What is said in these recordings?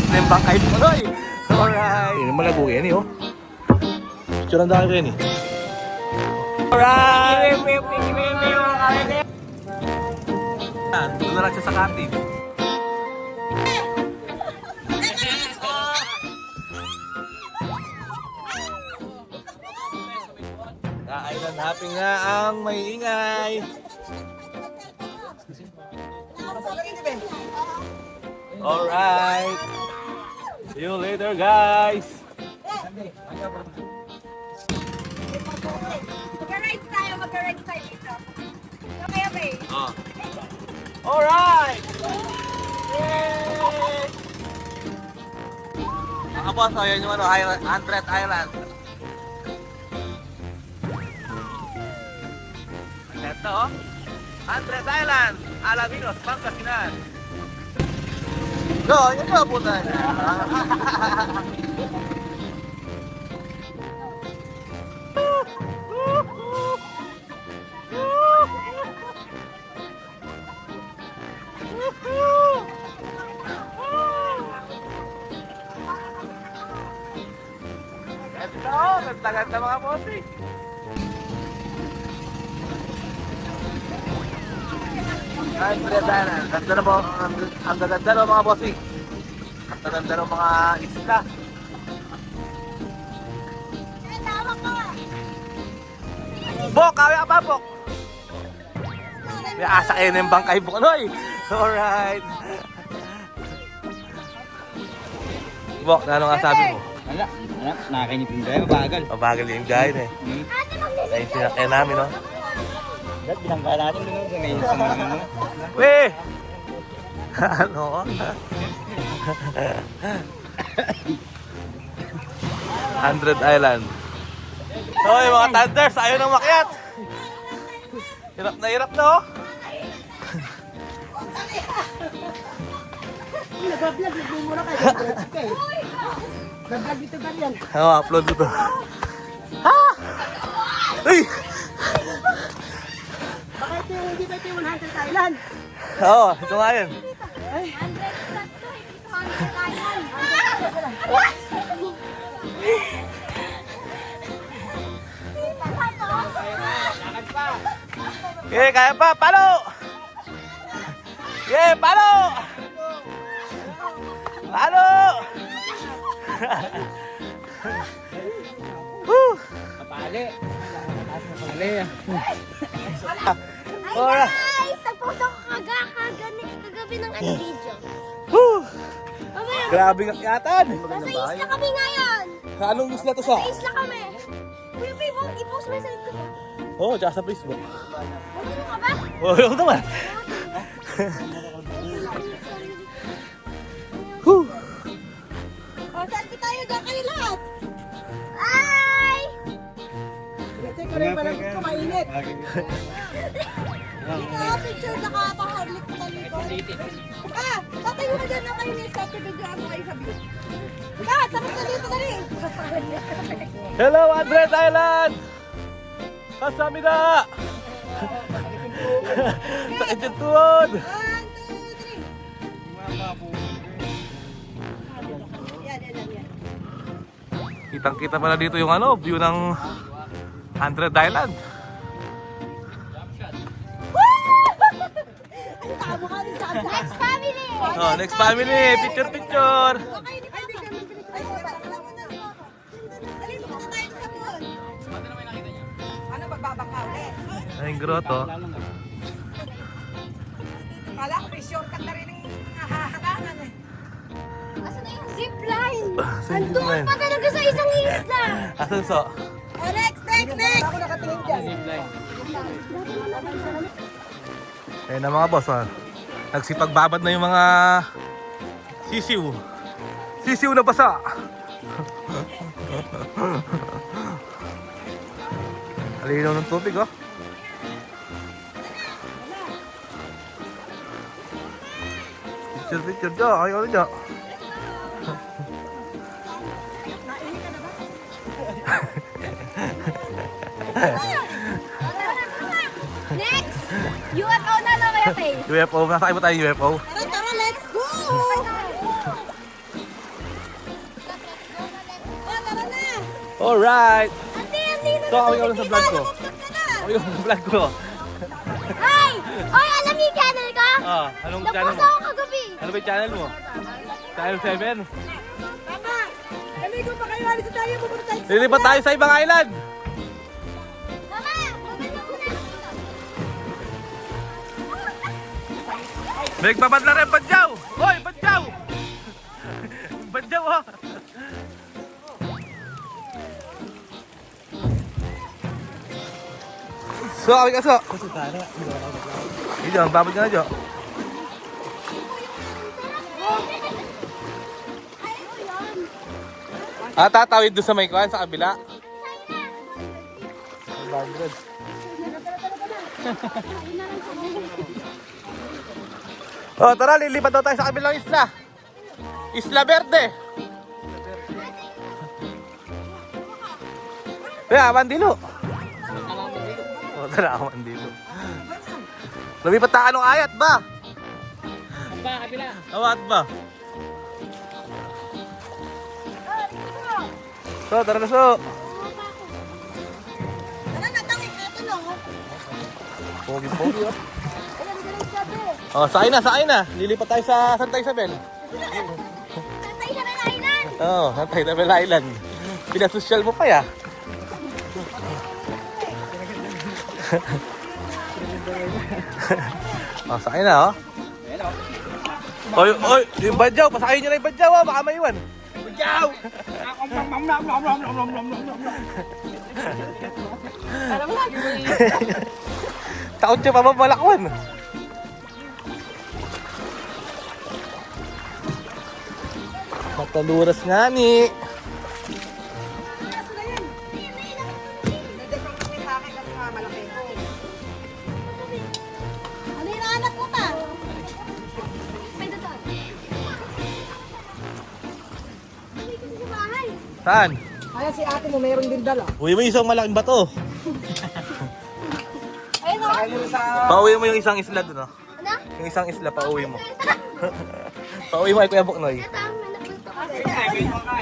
na yung bangkay mo, Noy. Alright. Ini malago yan eh, oh. Picture ang dami ko yan eh. Alright. Doon na lang siya sa cutting. Island hopping nga ang may ingay. Alright. See you later, guys. Mag-ride tayo dito. Okay. Alright. Yay! Mga boss, yun yung 100th Island. Ito, 100th Island, Alaminos, Pangasinan. No, yun yung abutan. Ito, ganda-ganda mga bossing. Ay, Pilipinas. Ganda na po. Ang gaganda na mga bossing. Ang gaganda na mga isla. Bok! Kaya pa, Bok! May asa kayo na yung bangkay, Bok. Anoy! Alright. Bok, ano nga sabi mo? Wala, nakakanyip yung biyahe, mabagal. Mabagal yung biyahe na eh. Ayun sinakay namin, no? Dahil binangga natin doon sa ngayon sa mga ano. Weh! Ano? 100 Island. So, yung mga thunders, ayaw nang makyat. Hirap na, oh. Nag-vlog, nagmumura kayo. Nag-vlog dito ba yan? Oo, upload dito. Ha? Uy! Baka ito yung hindi ba ito yung 100 Island? Oo, ito nga yun. Ay. 100 Okay, kaya pa. Palo! Yeah, palo! Palo! Woo! Kapali. Kapali. Alright. Guys, nagpost ako kagabi ng video. Woo! Mamaya, Grabe ang akyatan. nasa isla kami ngayon. Anong gusto na to sa? Sa isla kami. Kuya Pibo, i-post mo sa likod. Oo, tsaka sa Facebook. Ano ka ba? Oo, yun naman. Woo! O, selfie tayo dyan kayo lahat. Ay! Check ko rin pala kung mainit. Dito, picture nakapahalik sa likod. Tatayo ka dyan na kayo ni Sophie, bigyan mo kayo sa view. Tapos na dito dali. Hello, 100 Island! Kasamida! Sakit yung tuhod! 1, 2, 3. Yan. Kitang-kita pala dito yung ano, view ng 100 Island. Ang tabo ka din sa next family. Oh, next family, picture. Okay, di ba? Ay, salamat na. Alin mo ka tayo sa pool? Ano, magbabangka ulit? Ay, yung grotto. Kala ko may shortcut na rin yung hahakangan eh. Asan na yung zipline? Andun pa talaga sa isang isla. Asan so? Oh, next! Ako nakatingin dyan. Ayun na mga boss, nagsipagbabad na yung mga sisiw. Sisiw na basa. Alinaw ng tubig, oh. Picture dyan, ayaw na dyan. Next! UFO na no kaya tayo? UFO, nasakay mo tayo UFO? Tara, let's go! Alright. Andito So, kami sa vlog ko. Kami sa vlog ko. Ay! Oy, alam niyo yung channel ko? Anong channel Nagpost mo? ako kagabi. Ano ba yung channel mo? Channel 7? Tama! Naligo pa kayo, alis na tayo, pupunta tayo. Lilipat tayo sa ibang island. Mama! Pupunta ko na. May nagpapad na rin, Badyaw! Hoy, Badyaw! Badyaw, oh! So, kami ka, so. Hindi, babad ka na, Jo. Tatawid doon sa may kuhan, sa kabila. 500. Oh, tara, lilipat daw tayo sa kabilang isla. Isla Verde. Kaya, Mandilo. Oh, tara, Mandilo. Lumipat tayo anong ayat ba? Ba, kabila. Awat ba? So, tara na, so. Tara na, tawid na ito, no? Pogi-pogi, oh. Sakay na. Lilipat tayo sa Santa Isabel. Santa Isabel Island! Oo, Santa Isabel Island. Pinasosyal mo pa ya. Sakay na, oh. Oy, yung badyaw, pasakayin nyo na yung badyaw, oh. Baka maiwan. Badyaw! Alam mo lagi mo Takot siya pa mamalakwan. Mataluras nga ni. Ano yung anak mo ta? May dadaan. Hindi kasi sa bahay. Saan? Kaya si ate mo mayroon din dala. Uwi mo yung isang malaking bato. Ayun o. Pauwi mo yung isang isla dun, oh. Ano? Yung isang isla, pauwi mo. Pauwi mo ay Kuya Buknoy. Ito ang napunta ko.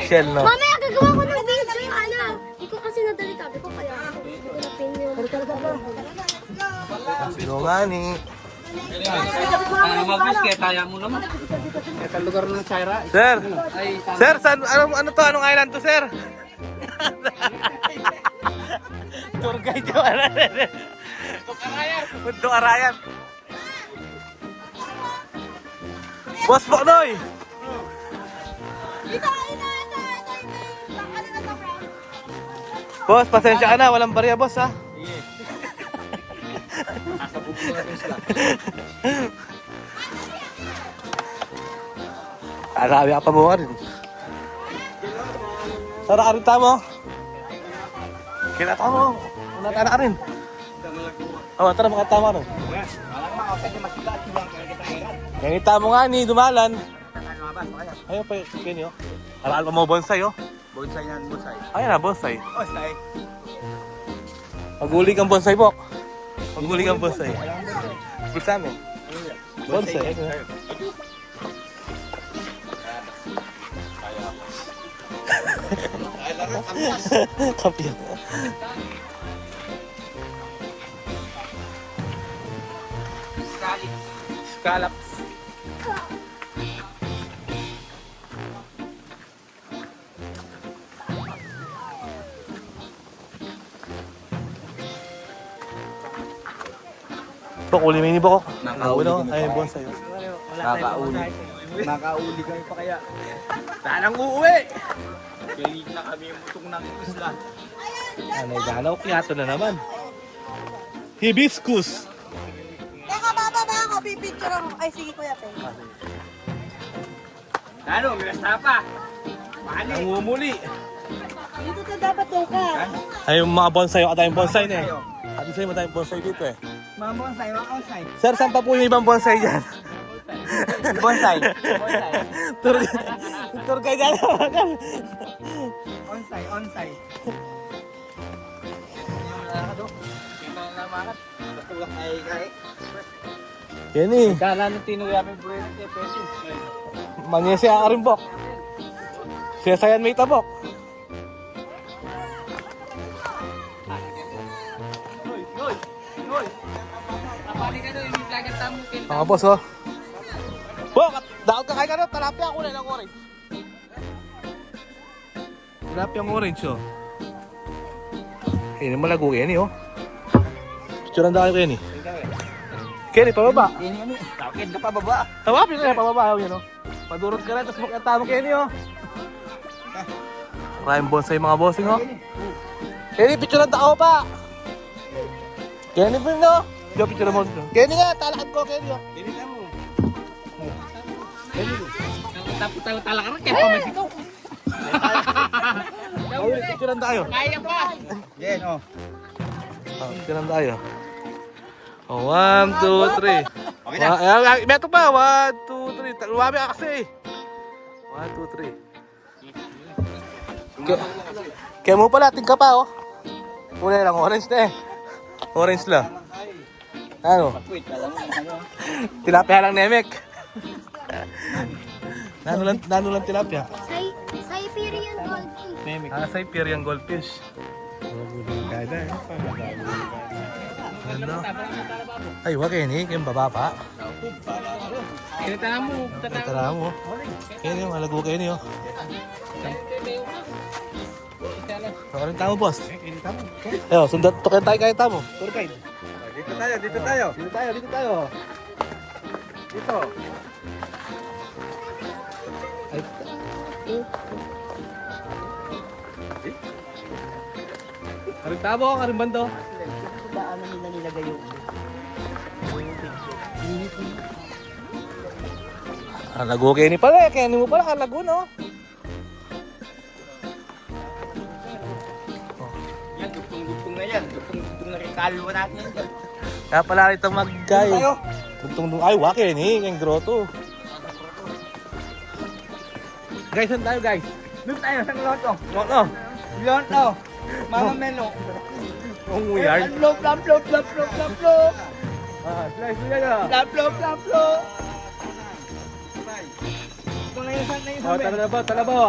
Shell, no? Mamaya gagawa ko ng video yung ano. Hindi ko kasi nadali tabi ko kaya hindi ko napin yung... Sino nga ni? Para mabis kaya kaya mo naman. Ito lugar ng Chaira. Sir! Ay, Sir, ano to? Anong island to, sir? Tour guide yung ano. Mundo Arayan. Boss Boknoy! Ito. Ano na to, bro? Boss, pasensya ka na. Walang barya, boss, ha? nasa buko natin sila. Arabi ka pa mo ka rin. Tara ka rin tamo. Kinata mo. Unatana ka rin. Oh, tara makatama rin. Kaya mo nga ni Dumalan. Ayaw pa yun yun. Aral pa mo bonsai, oh. Bonsai yan, bonsai. Ayan na, bonsai. Bonsai. Magulig ang bonsai, Bok. Magulig ang bonsai. Bisa mo. Bonsai. Kapya. Scallops. Bok, uli mo yun, Bok. Nakauli Nakaulo. din Ay, ako. bonsai. oh. Nakauli. Nakauli kami pa kaya. Tanang uuwi! Galing na kami yung butong ng isla. Ano, ganaw, kiyato na naman. Hibiscus. Teka, bababa ako. Pipicture ako. Ay, sige kuya. Ano, may pa. Paano? Nangumuli. Dito ka dapat doon ka. Ay, yung mga bonsai, yung katayang bonsai na eh. At sa'yo matayang bonsai dito eh. Mga bonsai, mga bonsai. Sir, saan pa po yung ibang bonsai dyan? Bonsai. Bonsai. Tour guide yan. Onsai, onsai. Yan eh. Kala nung tinuya may buhay ng peso. Manyesi ka rin, Bok. Siya sayan may tabok. Mga boss, oh. Daot ka kay ka talapia kulay ng orange. Tilapia ang orange, oh. Ini malago Kenny, oh. Picturean tayo Kenny. Kenny, pababa. Kenny kami. Takit ka pa baba. Tawapin ka na, pababa, oh, yan, oh. Padurot ka na, tapos makita mo Kenny, oh. Maraming bonsai mga bossing, oh. Kenny, picturean tao pa. Kenny, pin, no? Yo, picturean mo. Kenny nga, talakad ko, Kenny, oh. Kenny ka mo. Tapos tayo talakaran kaya pamasikaw. Picturean tayo. Kaya pa. Jen, oh. Picturean tayo. Oh, 1, 2, 3. Okay na. Meto pa, 1, 2, 3. Lumami ka kasi. 1, 2, 3. Kaya mo pala, tingka pa, oh. Kulay lang, orange na eh. Orange lang. Ano? Wait, alam mo ano? Tilapia lang nemek. Nano lang tilapia? Siberian Goldfish. Siberian goldfish. Ano? Ay, wag Kenny, kayong baba pa. Kinita mo. Tara mo. Kenny, yung halago Kenny, oh. Parang tamo, boss. Ayo, sundan to tayo kahit tamo. Tour guide. Dito tayo, dito tayo. Dito tayo, dito tayo. Dito. Ay. Karing tamo, karing bando. Paano nila nilagay yung Halago Kenny pala, Kenny mo pala, halago, no? Yan, dugtong-dugtong na yan. Dugtong-dugtong na rin kalwa natin yan. Kaya pala rito mag-guy. Tayo. Tugtong ay, wak Kenny, yung grotto. Guys, saan tayo, guys? Doon tayo sa loto. Ano? Loto. Mama Melo. Ang weird. Plop, plop, plop, plop, plop, plop, plop. Slice mo yan, ah. Plop, plop, plop, plop. Ito na yung sana yung Oh, sabi.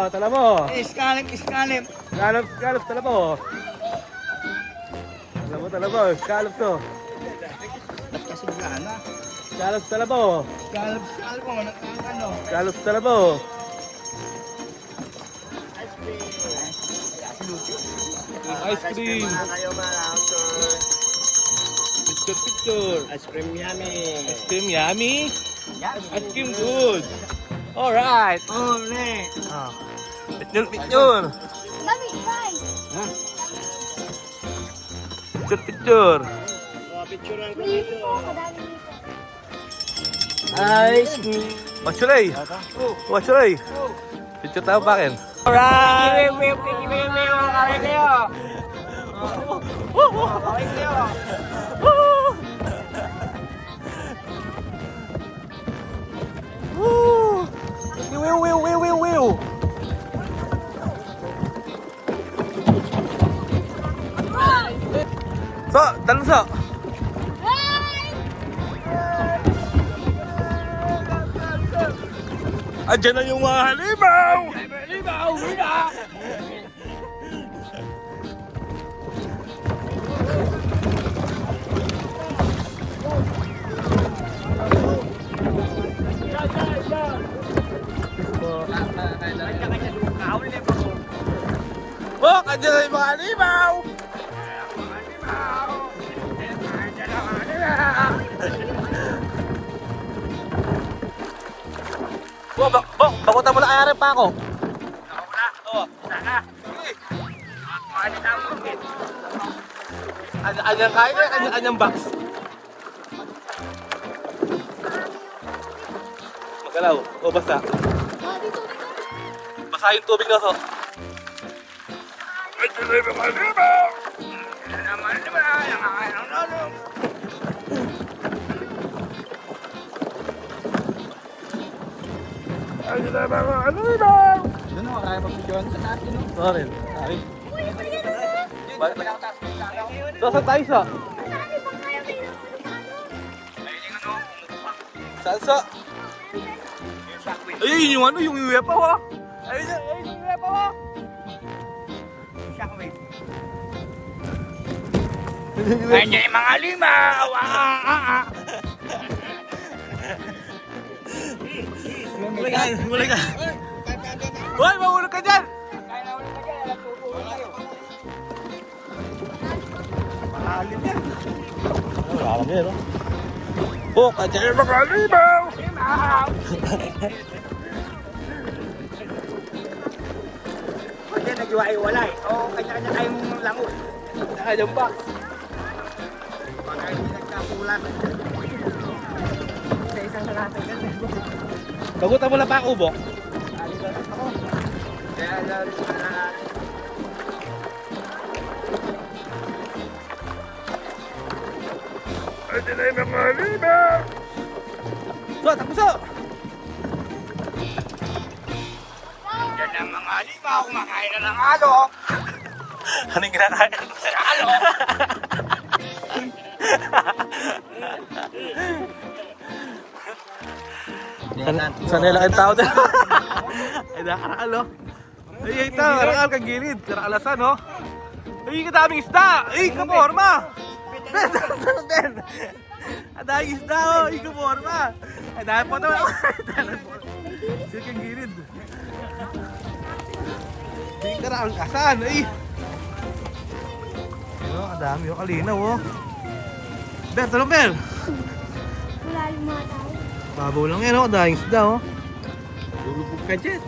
talabo. Iskalip, iskalip. Scallops, talabo. Scallops to. Ba't kasi bigla na? Scallops, talabo. Iskalip, iskalip mo. Ano? Scallops, talabo. Ice cream. Kayo mga Picture. Ice cream yummy. Ice cream yummy. Ice cream good. Alright. Ole. Ah. Picture. Dami, guys. Picture. Picturean ko Dito po, madami dito. Ice cream. What's your Picture tayo pa akin. Alright. Kawin kayo. Kawin kayo. Wiw. So, dalon so. Andiyan na yung mga halimaw! Libaw, wala. Oh, andiyan na yung mga halimaw! Bakutan mo na kaya rin pa ako. Anyang kain, anyang box. Magalaw, o basta. Ah, dito. Basa yung tubig na so. Doon ako, kaya pag-picturean sa natin. Sorry. So, saan tayo sa? Marami pang kaya kayo. Saan sa? Ayun yung ano, yung UFO ha? Ayun yung UFO ha? Shockwave. Andiyan yung mga limaw. Mulay ka, mulay ka. Hoy, mahulog ka dyan! Maalim yan. Alam niya, no? Oh, kaya mga libaw! Pwede nag-iwalay. Oo, kanya-kanya tayong langot. Ayun pa. Baka hindi nagkakulan. Sa isang nakatay ka. Bagutan mo na pa ako, Bok. Kaya lang, Pwede na yung mga libaw! So, tapuso! yan ang mga limaw. Kumakain na ng alok. Anong kinakain? Alok! Sanay lang ang tao din. Ay, nakarakal, no? Ay, ito, karakal kang gilid. Karakalasan, no? Ay, kadaming isda! Ay, kaporma! Ben! Ang daming isda, oh! Ay, kaporma! Ay, dahil po naman. Sige kang gilid. Ay, karakalasan, ay! Ano, ang dami, oh, kalinaw, oh. Ben, talong, Ben! Wala yung mga tao. Babaw lang yan, oh. Daming isda, oh. Lulubog ka dyan.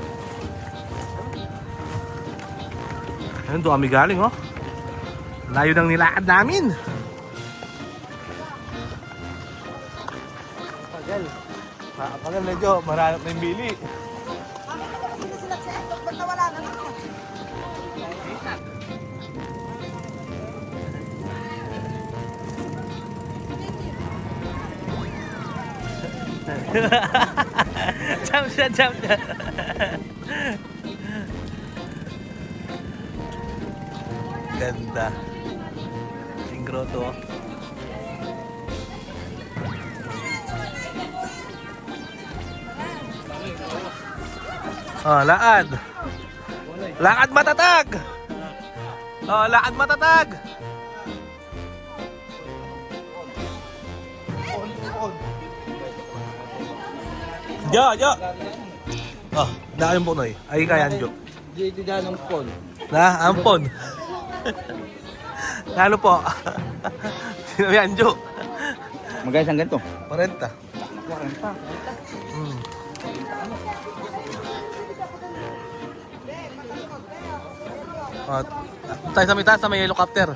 Ayun, doon kami galing, oh. Layo ng nilakad namin. Pagal. Pagal medyo, maranap na yung bili. Jump siya, jump siya. Ganda. Yung grotto, oh. Oh, lakad. Lakad matatag. Oh, lakad matatag. Jo, Jo. Oh, daan po noy. Ay kaya Jo. Dito dyan ng pon. Na, ampon. Ano po? Sino yan, Jo? Magkaya saan ganito? 40. 40. Hmm. Oh, tayo sa mitaas sa may helicopter.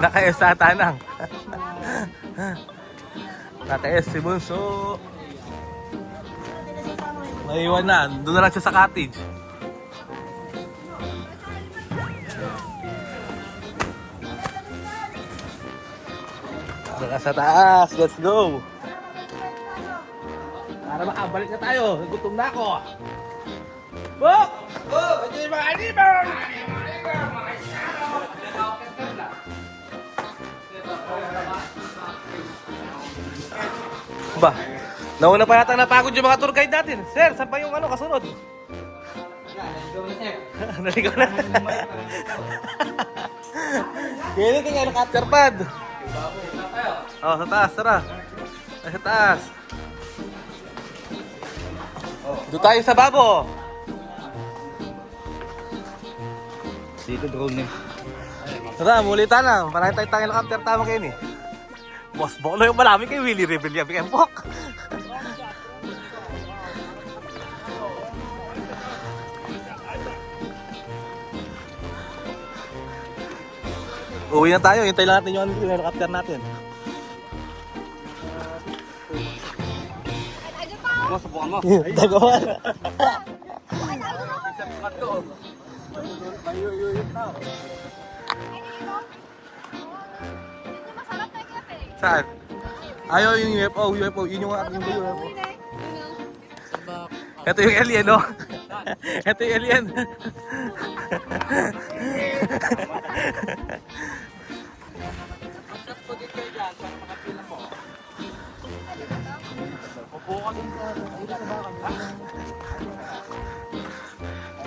Naka-S sa tanang. Naka-S si Bunso. Naiwan na. Doon na lang siya sa cottage. Saka sa taas. Let's go. Para makabalik na tayo. Gutom na ako. Bok! Oh, ito yung mga animal! Ba, nauna pa yata napagod yung mga tour guide natin. Sir, saan pa yung ano kasunod? Naligaw na. Kaya kaya helicopter pad. Oh, sa taas, tara. Ay, sa taas. Doon tayo sa babo. Dito drone eh. Tara, mulitan lang. Parang tayo tayong helicopter tama kayo ni. Boss Bolo yung malami kay Willie Rebellion. Bigyan po. Uwi na tayo. Hintay lang natin yung helicopter natin. Subukan mo. Tagawan. Saan? Ayaw yung UFO. UFO. Yun yung aking UFO. Ito yung alien, no? Ito yung alien.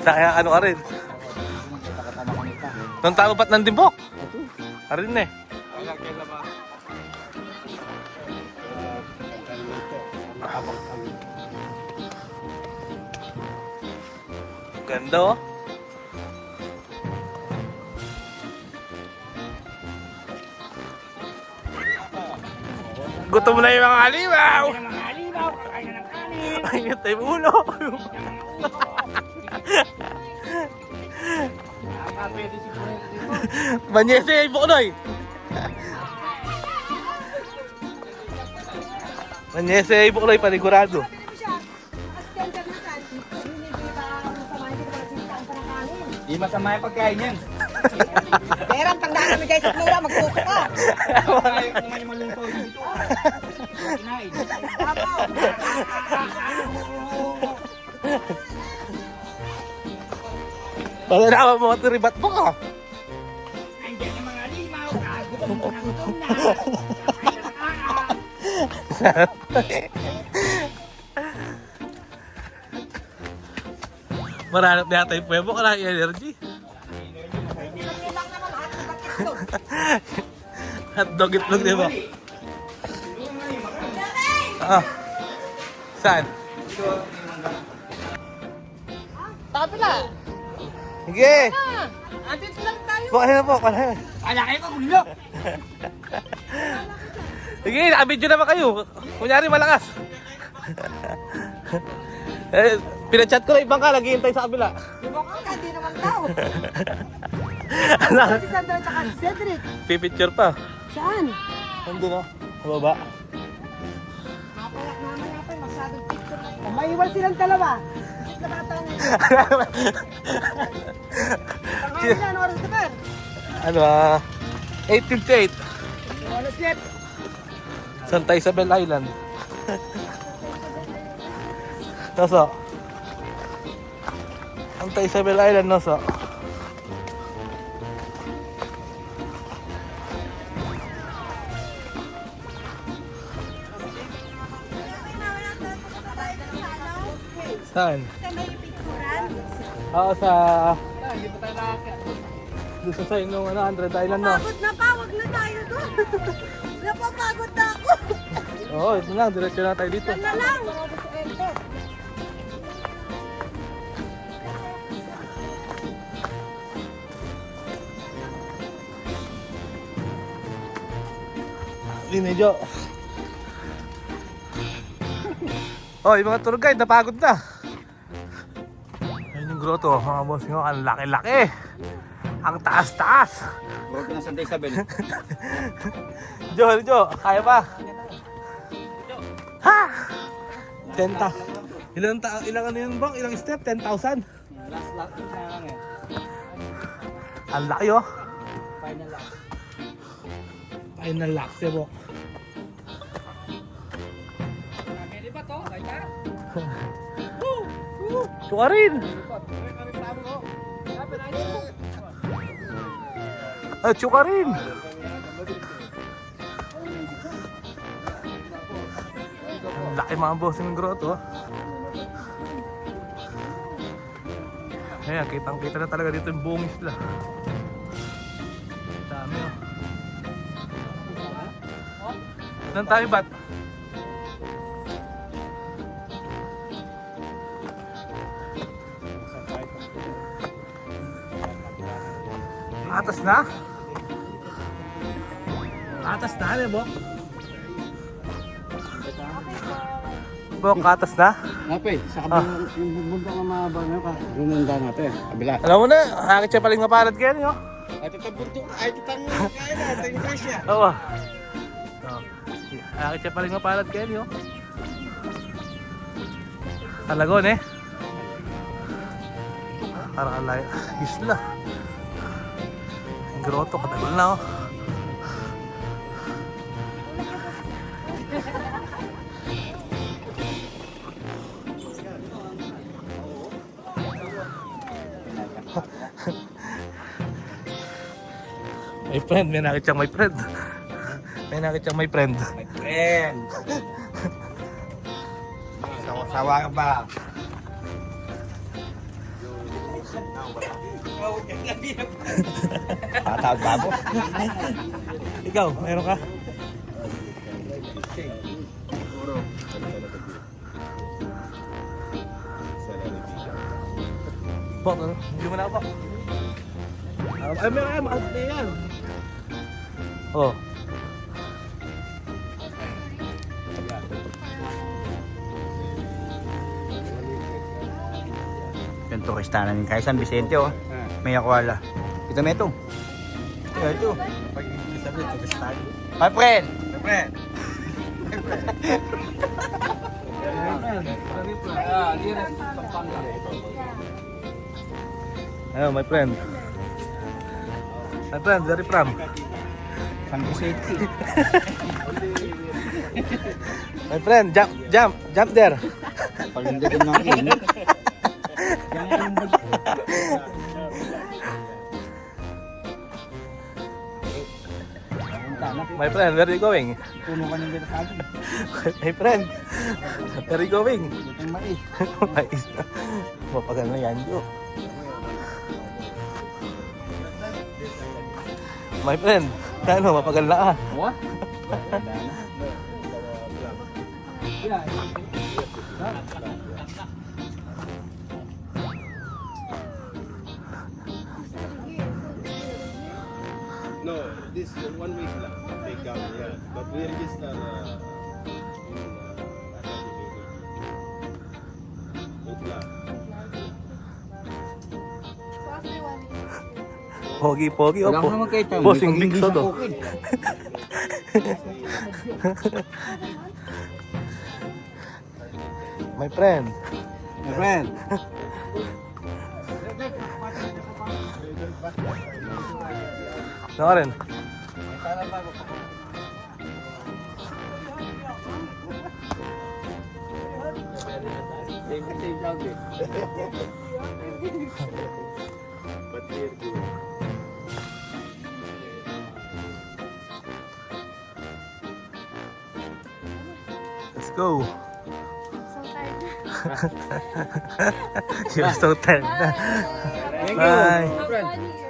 Kaya ano ka rin? Nung tao ba't nandimbok? Ka rin eh. Ganda oh. Gutom na yung mga halimaw! Mga halimaw, kakain na ng kanin. Ay, ngati yung ulo! Pwede si Pwede dito. Manyese yung bukonoy! Manyese yung bukonoy, panigurado. Di masama yung pagkain yan. Meron, pang daan kami guys sa mura, magkuka ka. Ayaw ko naman yung malungkot dito. Kinain. Pala naman mo ito, ribat mo ka! Andiyan yung mga halimaw. Gutom na, gutom na. Kakain na ng kanin. Maranap na yata yung puwebo ka lang energy. Hotdog itlog, di ba? Ah. Saan? Sabi na. Sige! Andito lang tayo. Kuha na po, kuha na. Kala kayo ko gulo. Sige, nakabidyo naman kayo. Kunyari malakas. Eh, pinachat ko na ibang ka, naghihintay sa kabila. Bumukang ka, di naman daw. Ano? Si Sandra at si Cedric. Pipicture pa. Saan? Nandun o. Sa baba. Mapayak naman natin, masyadong picture na yun. Maiwan silang dalawa. Isip na bata na yun. Tanghali na, ano oras na ba? Ano ah? 8:58. Oras net. Santa Isabel Island. Nasa? Santa Isabel Island, nasa? Saan? Sa may picturan. Oo, sa... Doon sa side nung ano, Andred Island, no? Pagod na pa, wag na tayo doon. Napapagod na ako. Oo, ito lang, diretso na tayo dito. Yan na lang. Hindi medyo. Oh, yung mga tour guide, napagod na. Ayun yung grotto, mga boss nyo, ang laki-laki. Ang taas-taas. Huwag na Santa Isabel. Jo, kaya pa? Ha! 10,000. Ilang ano yun bang? Ilang step? 10,000? Last na lang eh. Ang laki oh. Final lap. Final lap, sebo. Pwede ba to? Kaya? Suka rin! Ay, suka rin! Ang laki mga boss ng grotto. Ayan, kitang-kita na talaga dito yung buong isla. Dami oh. Saan tayo ba't? Atas na? Atas na, ano Bok? Bok, atas na? Nape, sa kabilang yung bundok na mahaba na ka. Yung nanda natin, kabila. Alam mo na, hakit siya paling mapalad kayo nyo. Ay, ito bundok, ay, ito tanong kaya na, ito yung presya. Oo. Hakit siya paling mapalad kayo nyo. Talagon eh. Parang alay, isla. Ang grotto, katagal na oh. My friend, may nakit siyang my friend. May nakit siyang my friend. My friend. Sawa ka ba? Patawag babo. Ikaw, meron ka? Po, ano? Hindi mo na po. Ay, may out na yan. Oh. Yung turista namin kay San Vicente, oh. May akwala. Ito may ito. Ito. My friend! My friend! Ayun, my friend. My friend, very from. San Vicente. My friend, jump there. Palindagan ng init. My friend, where are you going? Puno ka ng dito sa akin. My friend, where are you going? Ito yung mais. Mais na. Mapagal na yan, Jo. My friend, ano, mapagal na ka. What? No, this 1 week lang. They come, yeah. But we register in Utla. Pogi-pogi, Wala opo. ka naman kayo tayo. Bossing Bigso to. My friend. My friend. Ano ka rin? Same vlog eh. But we're good. Let's go. So tired. You're so tired na. Thank Bye. you. Have Friend. fun here.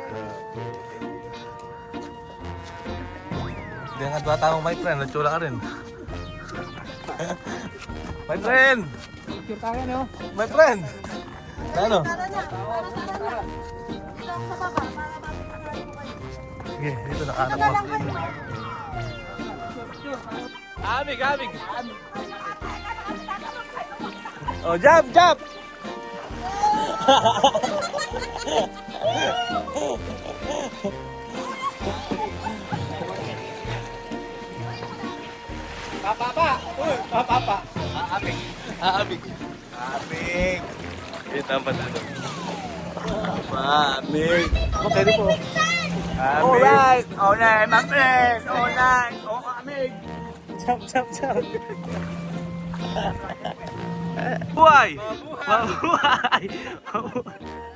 Hindi nga dua taong my friend. Natsula ka rin. My friend! Picture tayo, no? My friend! Ano? Tara na. Dito ako sa baba para mapipakain ko kayo. Sige, dito nakahanap Taga ko. lang kayo. Amig, amig! Oh, jump, jump! Aamig. Aamig. Aamig. Ito ang patado. Aamig. Okay, di po. Aamig. Alright! Alright, my friend! Alright! Oh, amig! Jump, jump, jump. Buhay! Mabuhay! Mabuhay!